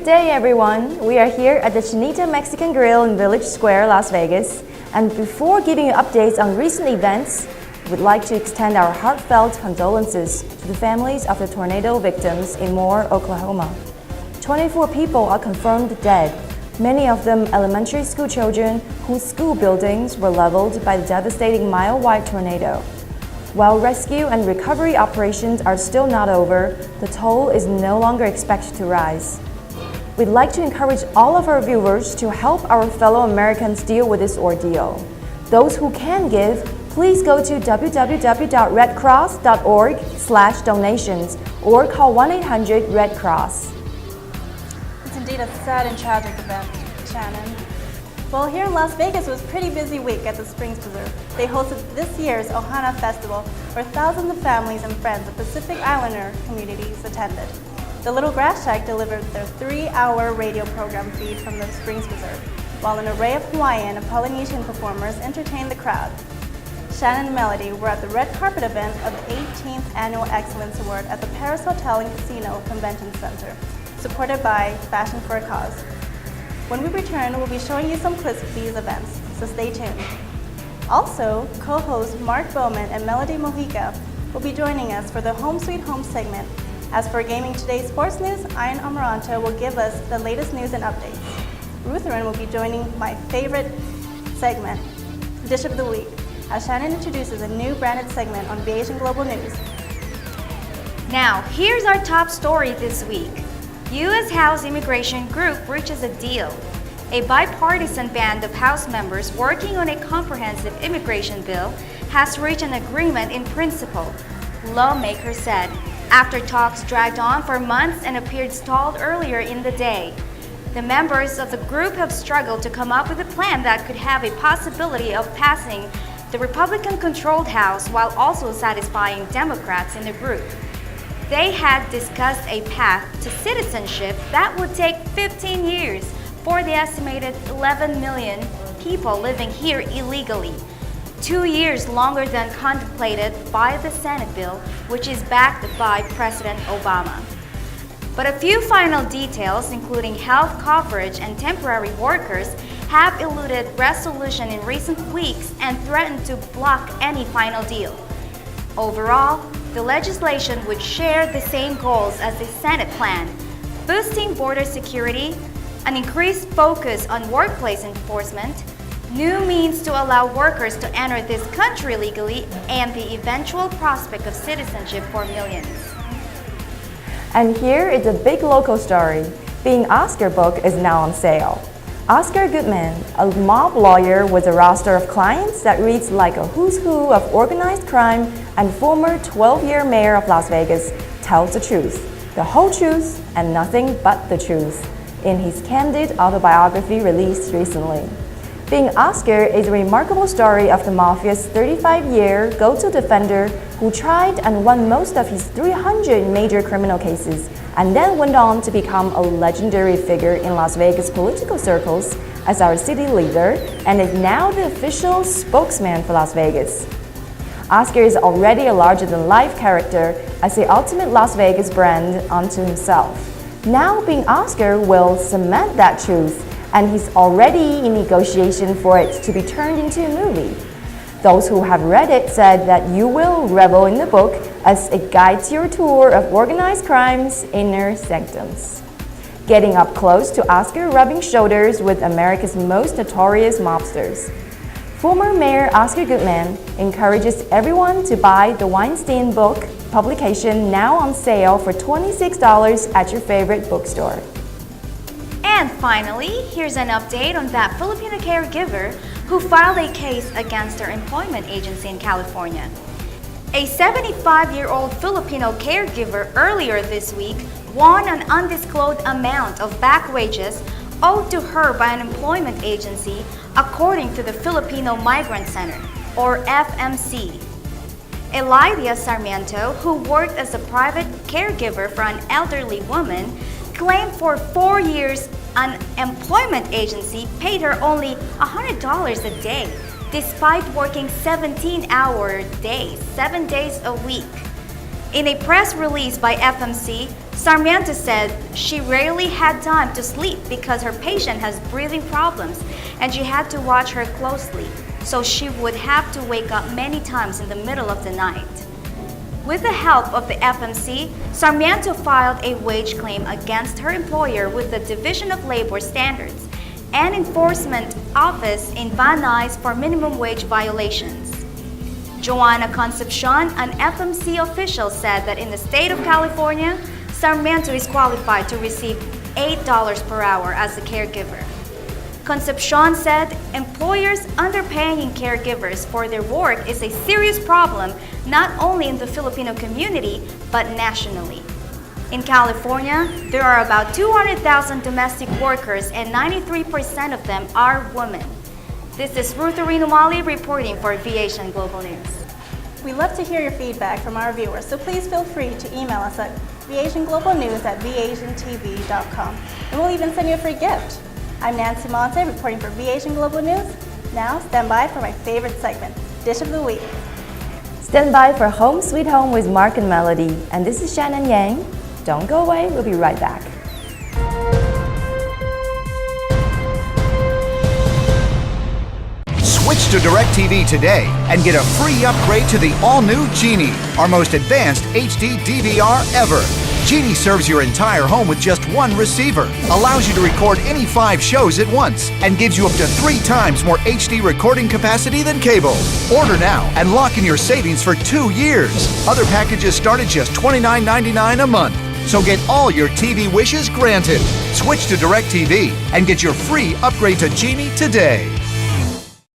Good day, everyone. We are here at the Chinita Mexican Grill in Village Square, Las Vegas. And before giving you updates on recent events, we'd like to extend our heartfelt condolences to the families of the tornado victims in Moore, Oklahoma. 24 people are confirmed dead, many of them elementary school children whose school buildings were leveled by the devastating mile-wide tornado. While rescue and recovery operations are still not over, the toll is no longer expected to rise. We'd like to encourage all of our viewers to help our fellow Americans deal with this ordeal. Those who can give, please go to www.redcross.org/donations or call 1-800-RED-CROSS. It's indeed a sad and tragic event, Shannon. Well, here in Las Vegas, it was a pretty busy week at the Springs Preserve. They hosted this year's Ohana Festival, where thousands of families and friends of Pacific Islander communities attended. The Little Grass Shack delivered their 3-hour radio program feed from the Springs Preserve, while an array of Hawaiian and Polynesian performers entertained the crowd. Shannon and Melody were at the red carpet event of the 18th Annual Excellence Award at the Paris Hotel and Casino Convention Center, supported by Fashion for a Cause. When we return, we'll be showing you some clips of these events, so stay tuned. Also, co-hosts Mark Bowman and Melody Mojica will be joining us for the Home Sweet Home segment. As for Gaming Today's sports news, Ian Amaranto will give us the latest news and updates. Rutherine will be joining my favorite segment, Dish of the Week, as Shannon introduces a new branded segment on VAsian Global News. Now, here's our top story this week. U.S. House Immigration Group reaches a deal. A bipartisan band of House members working on a comprehensive immigration bill has reached an agreement in principle, lawmakers said, after talks dragged on for months and appeared stalled earlier in the day. The members of the group have struggled to come up with a plan that could have a possibility of passing the Republican-controlled House while also satisfying Democrats in the group. They had discussed a path to citizenship that would take 15 years for the estimated 11 million people living here illegally, 2 years longer than contemplated by the Senate bill, which is backed by President Obama. But a few final details, including health coverage and temporary workers, have eluded resolution in recent weeks and threatened to block any final deal. Overall, the legislation would share the same goals as the Senate plan: boosting border security, an increased focus on workplace enforcement, new means to allow workers to enter this country legally, and the eventual prospect of citizenship for millions. And here is a big local story. Being Oscar book is now on sale. Oscar Goodman, a mob lawyer with a roster of clients that reads like a who's who of organized crime and former 12-year mayor of Las Vegas, tells the truth, the whole truth, and nothing but the truth, in his candid autobiography released recently. Being Oscar is a remarkable story of the Mafia's 35-year go-to defender who tried and won most of his 300 major criminal cases and then went on to become a legendary figure in Las Vegas political circles as our city leader and is now the official spokesman for Las Vegas. Oscar is already a larger-than-life character as the ultimate Las Vegas brand unto himself. Now Being Oscar will cement that truth, and he's already in negotiation for it to be turned into a movie. Those who have read it said that you will revel in the book as it guides your tour of organized crime's inner sanctums, getting up close to Oscar rubbing shoulders with America's most notorious mobsters. Former Mayor Oscar Goodman encourages everyone to buy the Weinstein book publication, now on sale for $26 at your favorite bookstore. And finally, here's an update on that Filipino caregiver who filed a case against their employment agency in California. A 75-year-old Filipino caregiver earlier this week won an undisclosed amount of back wages owed to her by an employment agency, according to the Filipino Migrant Center, or FMC. Elydia Sarmiento, who worked as a private caregiver for an elderly woman, claimed for 4 years an employment agency paid her only $100 a day, despite working 17-hour days, 7 days a week. In a press release by FMC, Sarmiento said she rarely had time to sleep because her patient has breathing problems and she had to watch her closely, so she would have to wake up many times in the middle of the night. With the help of the FMC, Sarmiento filed a wage claim against her employer with the Division of Labor Standards and Enforcement Office in Van Nuys for minimum wage violations. Joanna Concepcion, an FMC official, said that in the state of California, Sarmiento is qualified to receive $8 per hour as a caregiver. Concepcion said employers underpaying caregivers for their work is a serious problem not only in the Filipino community but nationally. In California, there are about 200,000 domestic workers and 93% of them are women. This is Rutherine Umali reporting for VAsian Global News. We love to hear your feedback from our viewers, so please feel free to email us at VAsianGlobalNews@VAsianTV.com, and we'll even send you a free gift. I'm Nancy Monsay reporting for VAsian Global News. Now, stand by for my favorite segment, Dish of the Week. Stand by for Home Sweet Home with Mark and Melody. And this is Shannon Yang. Don't go away, we'll be right back. Switch to DirecTV today and get a free upgrade to the all-new Genie, our most advanced HD DVR ever. Genie serves your entire home with just one receiver, allows you to record any 5 shows at once, and gives you up to 3 times more HD recording capacity than cable. Order now and lock in your savings for 2 years. Other packages start at just $29.99 a month. So get all your TV wishes granted. Switch to DirecTV and get your free upgrade to Genie today.